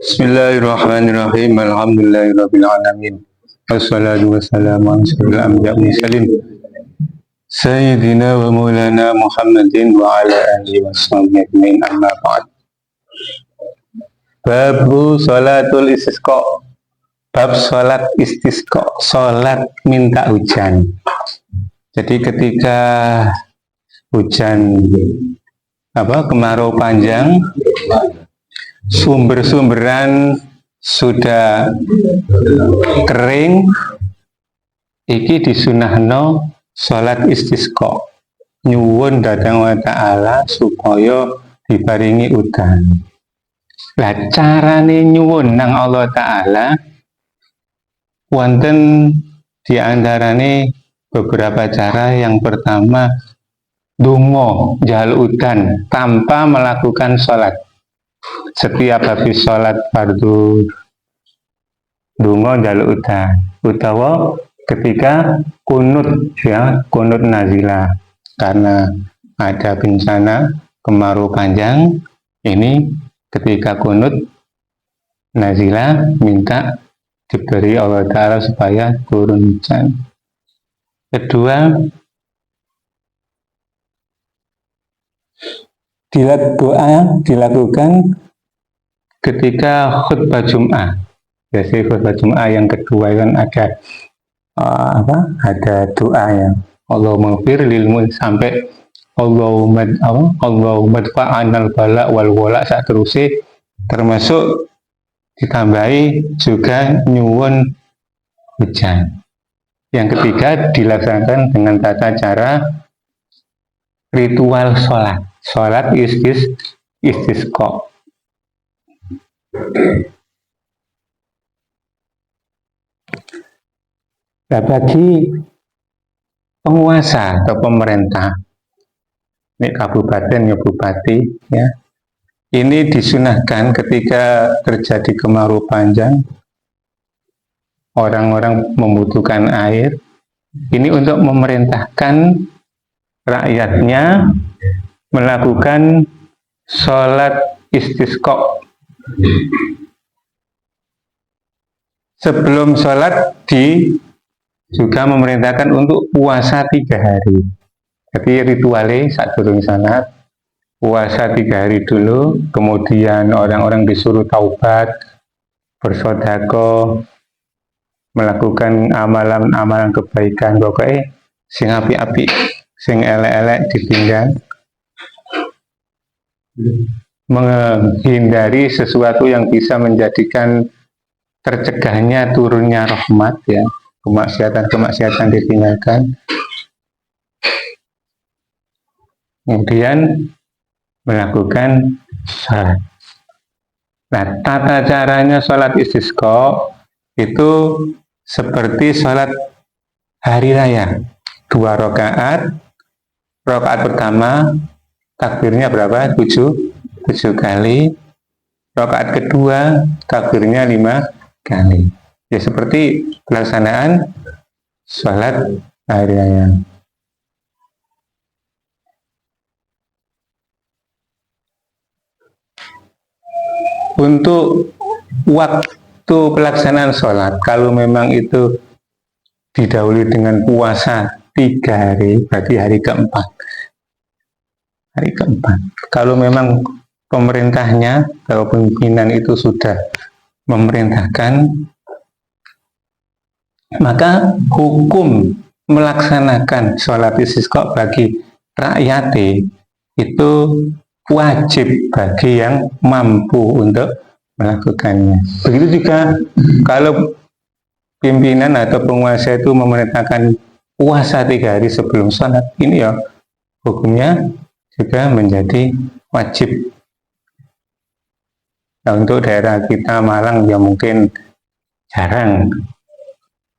Bismillahirrahmanirrahim. Alhamdulillahirabbil alamin. Wassalatu wassalamu ala asyrofil anbiya'i wal mursalin. Sayyidina wa maulana Muhammadin wa ala alihi washabbihi ajmain. Amma ba'd. Babu sholatul istisqa. Bab sholat istisqa, sholat minta hujan. Jadi ketika hujan kemarau panjang, sumber-sumberan sudah kering, iki disunahno sholat istisqa, nyuwun dhateng Allah Ta'ala supaya diparingi udan. Lah carane nyuwun nang Allah Ta'ala wonten diantarane beberapa cara. Yang pertama, donga njaluk udan tanpa melakukan sholat. Setiap habis sholat fardu donga njaluk udan, utawa ketika kunut kunut nazilah karena ada bencana kemarau panjang, ini ketika kunut nazilah minta diberi Allah Ta'ala supaya turun hujan. Kedua, doa dilakukan ketika khutbah Jum'ah. Jadi khutbah Jum'ah yang kedua kan ada ada doa yang Allahumma ighfir lil sampai Allahumma dfa'anal bala wal wala saat terusih, termasuk ditambahi juga nyuwun hujan. Yang ketiga, dilaksanakan dengan tata cara ritual sholat istisqa. Nah, bagi penguasa atau pemerintah, ini kabupaten ya bupati ya, ini disunahkan ketika terjadi kemarau panjang, orang-orang membutuhkan air, ini untuk memerintahkan rakyatnya melakukan sholat istisqa. Sebelum sholat juga memerintahkan untuk puasa 3 hari. Jadi ritualnya saat turun salat puasa 3 hari dulu, kemudian orang-orang disuruh taubat, bersedekah, melakukan amalan-amalan kebaikan, pokoknya sing api-api, sing elek-elek ditinggal, menghindari sesuatu yang bisa menjadikan tercegahnya turunnya rahmat ya, kemaksiatan ditinggalkan. Kemudian melakukan sholat. Nah, tata caranya sholat istisqa itu seperti sholat hari raya, 2 rakaat. Rakaat pertama takbirnya berapa? 7 kali. Rakaat kedua takbirnya 5 kali. Ya seperti pelaksanaan sholat hari raya. Untuk waktu pelaksanaan sholat, kalau memang itu didahului dengan puasa 3 hari, berarti hari keempat. Kalau memang pemerintahnya atau pimpinan itu sudah memerintahkan, maka hukum melaksanakan sholat istisqa bagi rakyat itu wajib bagi yang mampu untuk melakukannya. Begitu juga kalau pimpinan atau penguasa itu memerintahkan puasa 3 hari sebelum sholat, ini ya hukumnya juga menjadi wajib. Nah, untuk daerah kita Malang ya mungkin jarang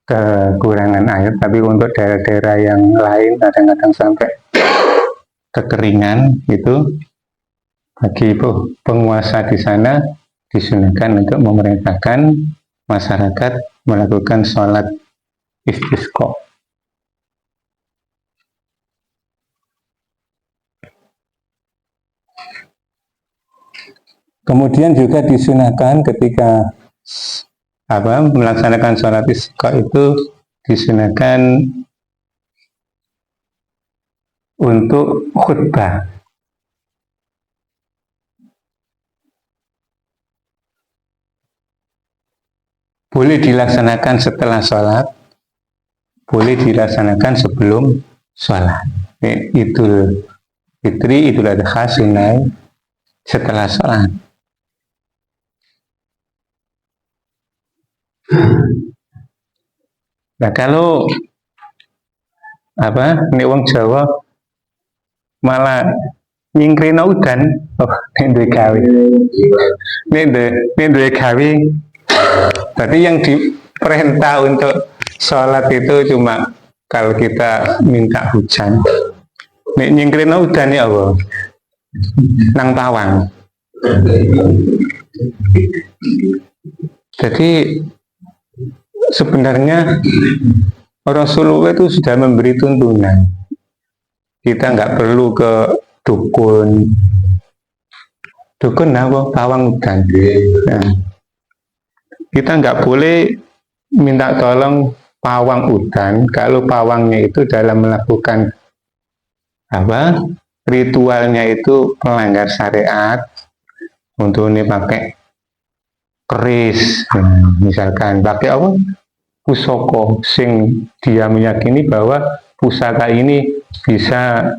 kekurangan air, tapi untuk daerah-daerah yang lain kadang-kadang sampai kekeringan, itu bagi penguasa di sana disunahkan untuk memerintahkan masyarakat melakukan sholat istisqa. Kemudian juga disunahkan ketika melaksanakan sholat istisqa itu disunahkan untuk khutbah. Boleh dilaksanakan setelah sholat, boleh dilaksanakan sebelum sholat. Idul Fitri, Idul Adha, sunai setelah sholat. Nah kalau nek wong Jawa malah nyingkrino udan, nek duwe gawe. Nek duwe gawe, berarti yang diperintah untuk sholat itu cuma kalau kita minta hujan. Nek nyingkrino udan ya Allah, nang pawang. Jadi sebenarnya Rasulullah itu sudah memberi tuntunan. Kita nggak perlu ke dukun. Dukun apa? Pawang udan. Nah, kita nggak boleh minta tolong pawang udan kalau pawangnya itu dalam melakukan ritualnya itu melanggar syariat. Untuk ini pakai keris, misalkan pakai apa? Pusaka, sing dia meyakini bahwa pusaka ini bisa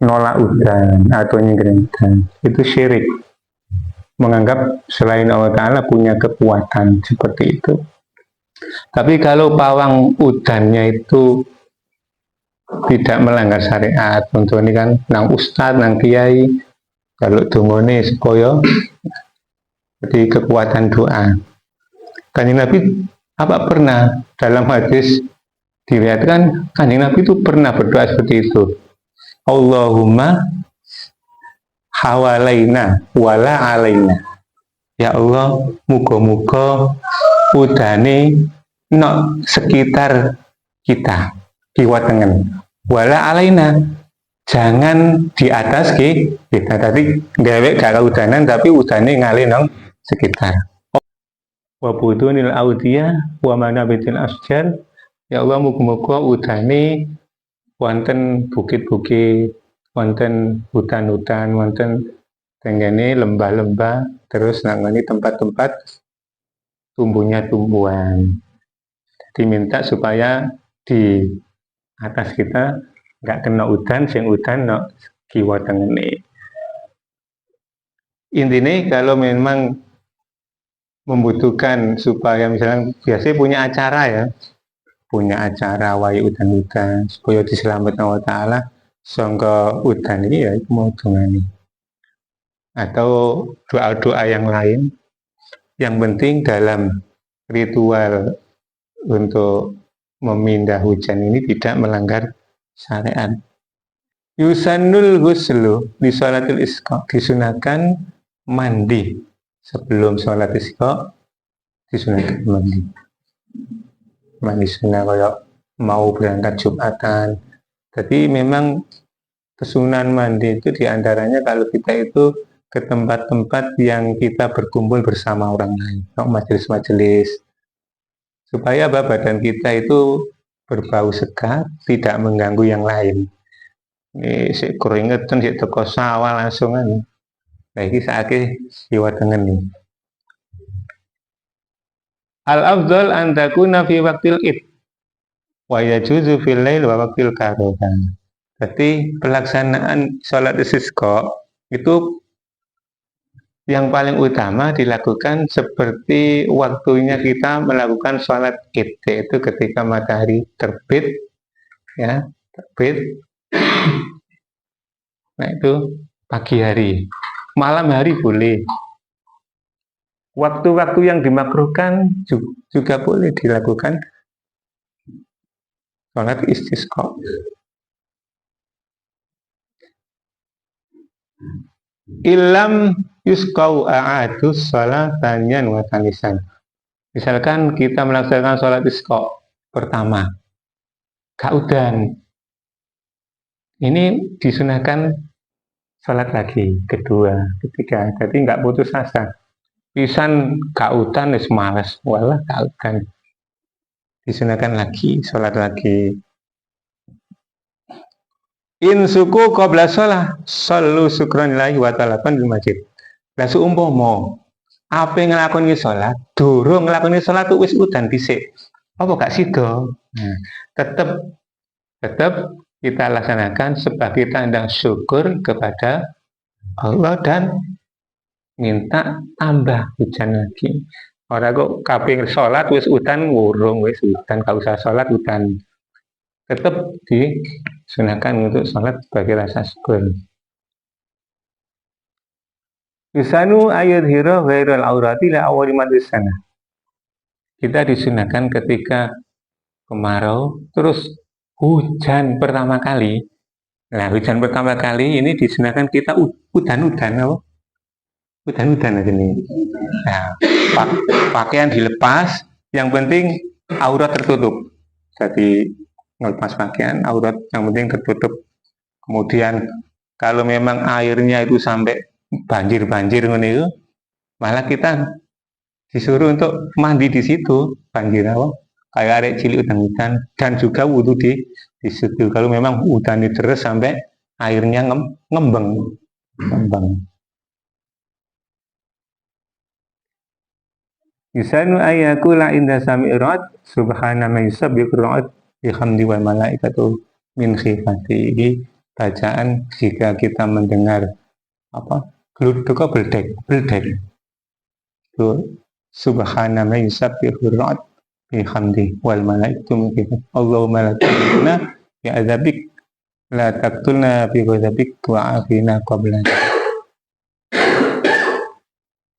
nolak udan atau nyingkirin udan. Itu syirik, menganggap selain Allah Ta'ala punya kekuatan seperti itu. Tapi kalau pawang udannya itu tidak melanggar syariat, untuk ini kan nang ustadz, nang kiai, kalau dungone supaya jadi kekuatan doa. Kanjeng Nabi apa pernah dalam hadis diriwayatkan Kanjeng Nabi itu pernah berdoa seperti itu. Allahumma hawalaina wala alaina. Ya Allah, muga-muga udane nok sekitar kita, kiwatengen. Wala alaina, jangan di atas kita. Tadi dewek gak udanan tapi udane ngalih nang sekitar. Wa budunil audiyah wa manabitil asjar. Ya Allah, muga-muga udane wonten bukit-bukit, wonten hutan-hutan, wonten tenggene lembah-lembah, terus nangani tempat-tempat tumbuhnya tumbuhan. Diminta supaya di atas kita nggak kena udan, sing udan no kiwa tengene. Intinya kalau memang membutuhkan supaya misalnya biasanya punya acara ya, punya acara wayu udan-udan supaya diselamatkan Allah Ta'ala sangka udan ini ya itu mau dongani atau doa-doa yang lain. Yang penting dalam ritual untuk memindah hujan ini tidak melanggar syariat. Yusannul ghuslu di sholatil isqa, disunahkan mandi sebelum sholat isqa, disunahkan mandi. Mandi sunnah kalau mau berangkat Jumatan. Jadi memang kesunahan mandi itu diantaranya kalau kita itu ke tempat-tempat yang kita berkumpul bersama orang lain, majelis-majelis, supaya badan kita itu berbau segar, tidak mengganggu yang lain. Ini si keringetan, si teko sawah langsung kan. Nah ini saatnya siwa tengen nih. Al-afdal antakuna fi waktil id wa yajuzu fil lail wa waktil karoban. Jadi pelaksanaan sholat istisqa itu yang paling utama dilakukan seperti waktunya kita melakukan sholat id, yaitu ketika matahari terbit, ya terbit. Nah itu pagi hari, malam hari boleh. Waktu-waktu yang dimakruhkan juga boleh dilakukan sholat istisqa. Ilam yusqau a'adus sholatanyan wa tanisan. Misalkan kita melaksanakan sholat istisqa pertama, gak udan. Ini disunahkan sholat lagi, kedua, ketiga. Jadi nggak putus asa. Pisan gak udan wis males, walah gak udan. Disunahkan lagi, sholat lagi. In suku qabla sholah, sallu syukran lillahi wa ta'alakan di masjid. Lah seumpama apa nglakoni sholat, durung nglakoni sholat tuh wis udan dhisik. Apa gak sida? Nah, tetap kita laksanakan sebagai tanda syukur kepada Allah dan minta tambah hujan lagi. Orang kok kaping sholat wis udan ngurung wis udan, gak usah sholat udan. Tetap disunahkan untuk sholat sebagai rasa syukur. Yusanu ayat hiro ghairul aurati la awali madusana. Kita disunahkan ketika kemarau terus hujan pertama kali. Nah, hujan pertama kali ini disunahkan kita udan-udan apa? Udan-udan aja nih. Nah, pakaian dilepas, yang penting aurat tertutup. Jadi melepas pakaian, aurat yang penting tertutup. Kemudian kalau memang airnya itu sampai banjir-banjir itu, malah kita disuruh untuk mandi di situ, banjir apa? Kayak arek cilik udan-udan, dan juga wudhu di situ. Kalau memang udan terus sampai airnya ngembang. Yusanu ayakula inda sami'rat subhana ma yusabbihu ra'at bihamdi wal malaikatu min khifatihi. Bacaan jika kita mendengar apa? Gluduk beldek. Itu subhana ma yusabbihu ra'at bihamdi wal malaikatu min khifatihi. Allahumma la tu'minna bi adzabik la taqtulna bi ghadabik wa afina qabla.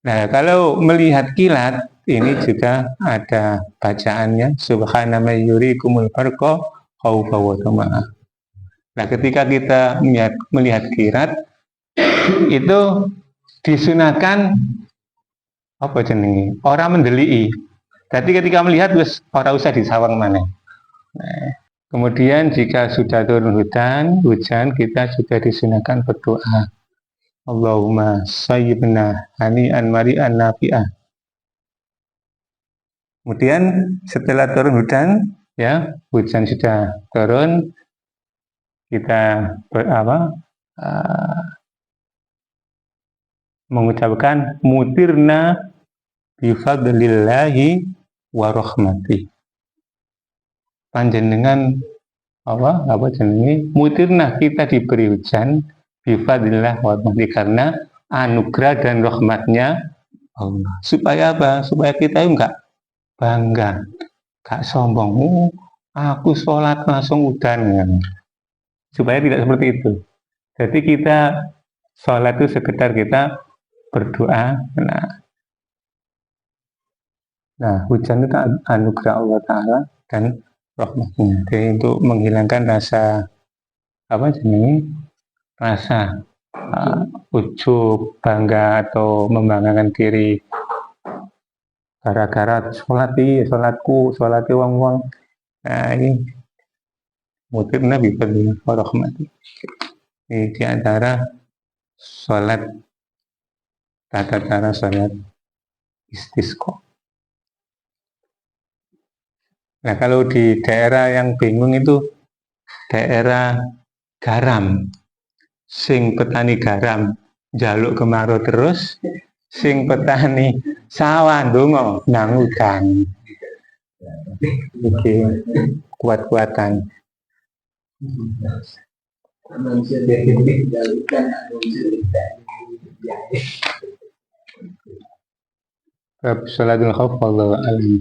Nah, kalau melihat kilat ini juga ada bacaannya subhana may yurikumul farqa khaufa wa tama'a. Nah, ketika kita melihat kilat itu disunahkan apa jenenge? Orang mendelii. Jadi ketika melihat wis ora usah disawang mana. Nah, kemudian jika sudah turun hujan kita juga disunahkan berdoa. Allahumma sayyibna hani'an mari'an nafi'ah. Kemudian setelah turun hujan, ya hujan sudah turun, kita mengucapkan mutirna bifadlillahi wa rahmati. Panjenengan apa jenenge? Mutirna, kita diberi hujan bifadlillah wa rahmati, karena anugerah dan rahmatnya Allah. Supaya apa? Supaya kita enggak bangga, gak sombong. Aku sholat langsung udan. Supaya tidak seperti itu. Jadi kita sholat itu sekedar kita berdoa. Nah, hujan itu anugerah Allah Ta'ala dan rahmatnya. Jadi untuk menghilangkan rasa rasa ujub, bangga atau membanggakan diri gara-gara sholatku wong-wong. Nah, ini mutirna bifadlillah wa rahmati. Ini di antara tata cara sholat istisqa. Nah, kalau di daerah yang bingung itu daerah garam, sing petani garam jaluk kemarau terus, sing petani sawah ndonga nang udan. Iki kuat-kuatan. Bab sholatul khauf wallahu a'lam.